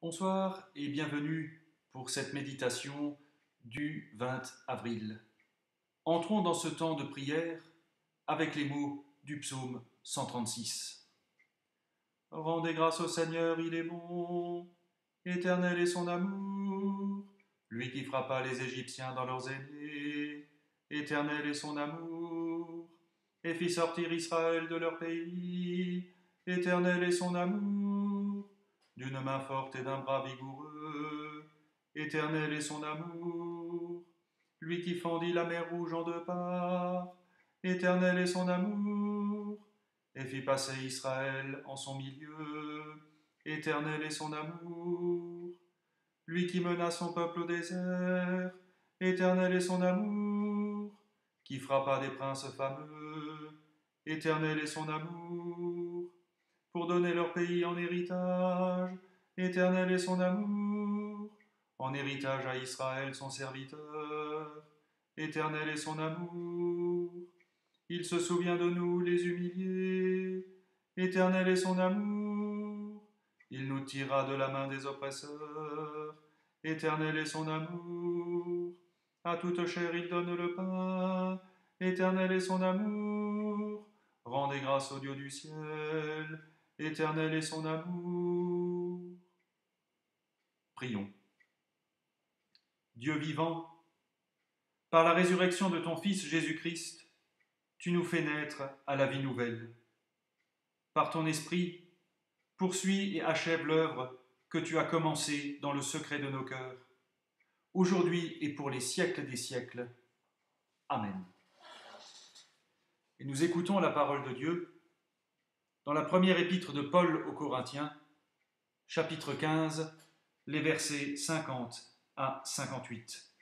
Bonsoir et bienvenue pour cette méditation du 20 avril. Entrons dans ce temps de prière avec les mots du psaume 136. Rendez grâce au Seigneur, il est bon, éternel est son amour, lui qui frappa les Égyptiens dans leurs aînés, éternel est son amour, et fit sortir Israël de leur pays, éternel est son amour, d'une main forte et d'un bras vigoureux, éternel est son amour, lui qui fendit la mer Rouge en deux parts, éternel est son amour, et fit passer Israël en son milieu, éternel est son amour, lui qui mena son peuple au désert, éternel est son amour, qui frappa des princes fameux, éternel est son amour, pour donner leur pays en héritage, éternel est son amour, en héritage à Israël son serviteur, éternel est son amour, il se souvient de nous les humiliés, éternel est son amour, il nous tirera de la main des oppresseurs, éternel est son amour, à toute chair il donne le pain, éternel est son amour, rendez grâce au Dieu du ciel, éternel est son amour. Prions. Dieu vivant, par la résurrection de ton Fils Jésus-Christ, tu nous fais naître à la vie nouvelle. Par ton esprit, poursuis et achève l'œuvre que tu as commencée dans le secret de nos cœurs, aujourd'hui et pour les siècles des siècles. Amen. Et nous écoutons la parole de Dieu dans la première épître de Paul aux Corinthiens, chapitre 15, les versets 50 à 58.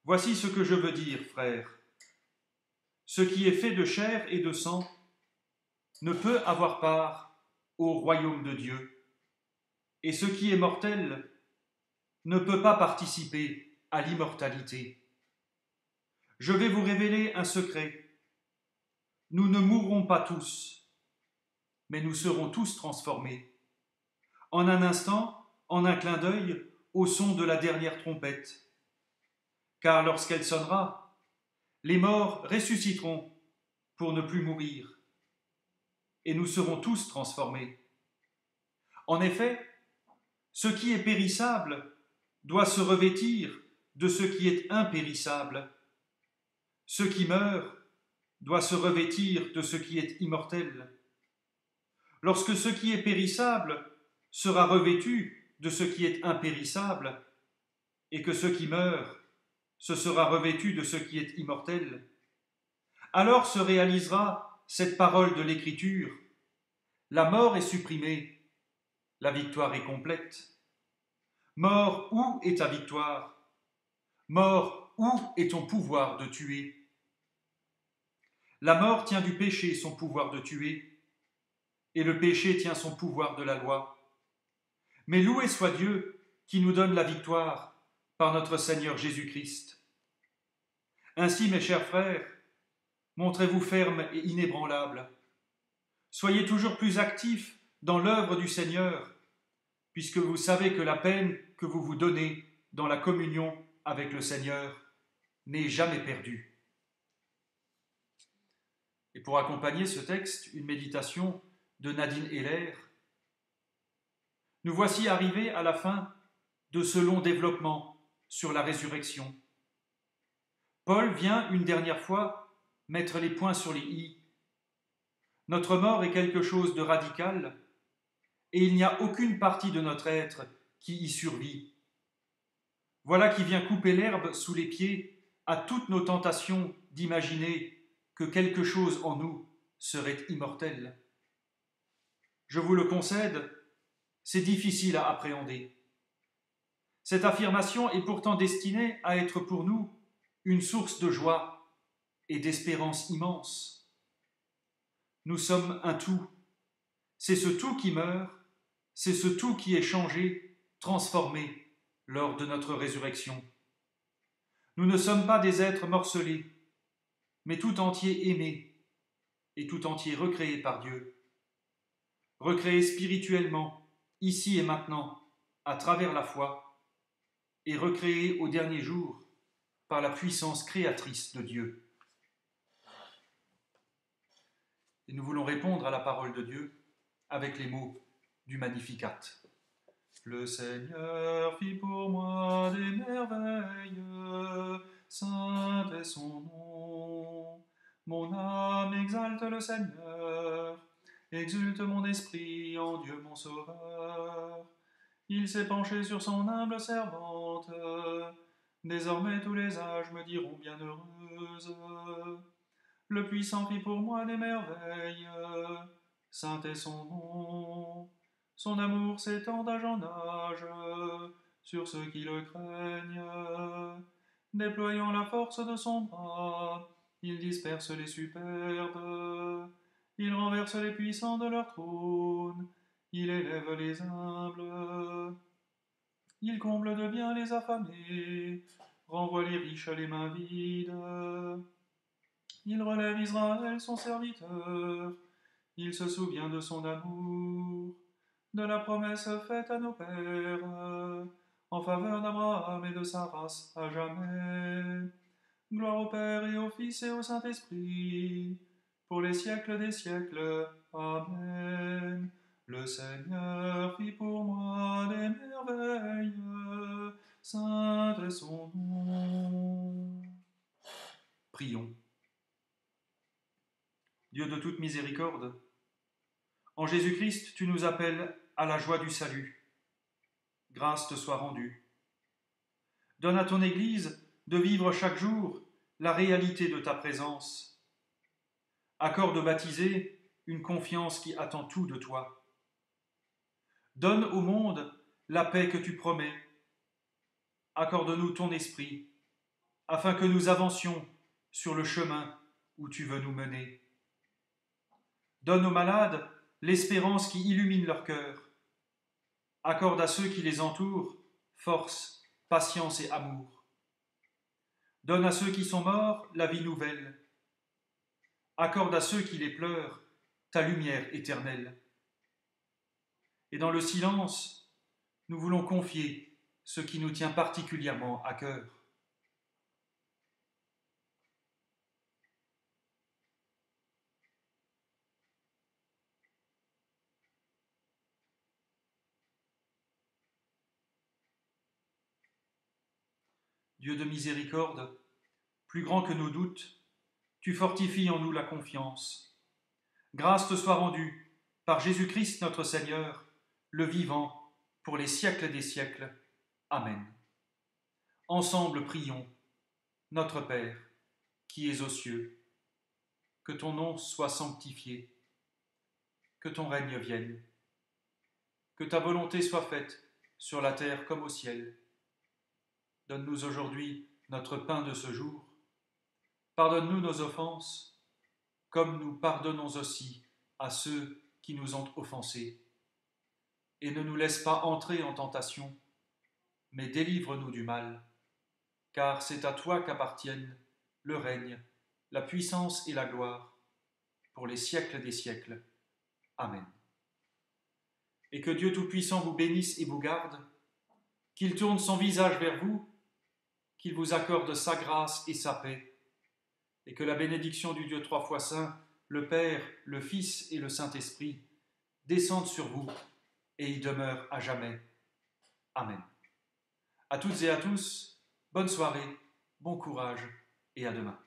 Voici ce que je veux dire, frères. Ce qui est fait de chair et de sang ne peut avoir part au royaume de Dieu, et ce qui est mortel ne peut pas participer à l'immortalité. Je vais vous révéler un secret. Nous ne mourrons pas tous, mais nous serons tous transformés. En un instant, en un clin d'œil, au son de la dernière trompette. Car lorsqu'elle sonnera, les morts ressusciteront pour ne plus mourir, et nous serons tous transformés. En effet, ce qui est périssable doit se revêtir de ce qui est impérissable. Ce qui meurt doit se revêtir de ce qui est immortel. Lorsque ce qui est périssable sera revêtu de ce qui est impérissable, et que ce qui meurt se sera revêtu de ce qui est immortel, alors se réalisera cette parole de l'Écriture. La mort est supprimée, la victoire est complète. Mort, où est ta victoire? Mort, où est ton pouvoir de tuer? La mort tient du péché son pouvoir de tuer, et le péché tient son pouvoir de la loi. Mais loué soit Dieu qui nous donne la victoire par notre Seigneur Jésus-Christ. Ainsi, mes chers frères, montrez-vous fermes et inébranlables. Soyez toujours plus actifs dans l'œuvre du Seigneur, puisque vous savez que la peine que vous vous donnez dans la communion avec le Seigneur n'est jamais perdue. Et pour accompagner ce texte, une méditation de Nadine Heller. Nous voici arrivés à la fin de ce long développement sur la résurrection. Paul vient une dernière fois mettre les points sur les i. Notre mort est quelque chose de radical, et il n'y a aucune partie de notre être qui y survit. Voilà qui vient couper l'herbe sous les pieds à toutes nos tentations d'imaginer que quelque chose en nous serait immortel. Je vous le concède, c'est difficile à appréhender. Cette affirmation est pourtant destinée à être pour nous une source de joie et d'espérance immense. Nous sommes un tout. C'est ce tout qui meurt, c'est ce tout qui est changé, transformé lors de notre résurrection. Nous ne sommes pas des êtres morcelés, mais tout entiers aimés et tout entiers recréés par Dieu. Recréés spirituellement, ici et maintenant, à travers la foi, et recréée au dernier jour par la puissance créatrice de Dieu. Et nous voulons répondre à la parole de Dieu avec les mots du Magnificat. Le Seigneur fit pour moi des merveilles, saint est son nom. Mon âme exalte le Seigneur, exulte mon esprit en Dieu mon Sauveur. Il s'est penché sur son humble servante, désormais tous les âges me diront bienheureuse. Le puissant fit pour moi des merveilles, saint est son nom. Son amour s'étend d'âge en âge sur ceux qui le craignent. Déployant la force de son bras, il disperse les superbes. Il renverse les puissants de leur trône, il élève les humbles. Il comble de bien les affamés, renvoie les riches les mains vides. Il relève Israël son serviteur, il se souvient de son amour, de la promesse faite à nos pères, en faveur d'Abraham et de sa race à jamais. Gloire au Père et au Fils et au Saint-Esprit, pour les siècles des siècles. Amen. Le Seigneur fit pour moi des merveilles, saint est son nom. Prions. Dieu de toute miséricorde, en Jésus-Christ, tu nous appelles à la joie du salut. Grâce te soit rendue. Donne à ton Église de vivre chaque jour la réalité de ta présence. Accorde aux baptisés une confiance qui attend tout de toi. Donne au monde la paix que tu promets. Accorde-nous ton esprit, afin que nous avancions sur le chemin où tu veux nous mener. Donne aux malades l'espérance qui illumine leur cœur. Accorde à ceux qui les entourent force, patience et amour. Donne à ceux qui sont morts la vie nouvelle. Accorde à ceux qui les pleurent ta lumière éternelle. Et dans le silence, nous voulons confier ce qui nous tient particulièrement à cœur. Dieu de miséricorde, plus grand que nos doutes, tu fortifies en nous la confiance. Grâce te soit rendue par Jésus-Christ notre Seigneur, le vivant, pour les siècles des siècles. Amen. Ensemble prions, notre Père, qui es aux cieux, que ton nom soit sanctifié, que ton règne vienne, que ta volonté soit faite sur la terre comme au ciel. Donne-nous aujourd'hui notre pain de ce jour. Pardonne-nous nos offenses, comme nous pardonnons aussi à ceux qui nous ont offensés. Et ne nous laisse pas entrer en tentation, mais délivre-nous du mal, car c'est à toi qu'appartiennent le règne, la puissance et la gloire, pour les siècles des siècles. Amen. Et que Dieu Tout-Puissant vous bénisse et vous garde, qu'il tourne son visage vers vous, qu'il vous accorde sa grâce et sa paix, et que la bénédiction du Dieu trois fois saint, le Père, le Fils et le Saint-Esprit, descende sur vous et y demeure à jamais. Amen. À toutes et à tous, bonne soirée, bon courage et à demain.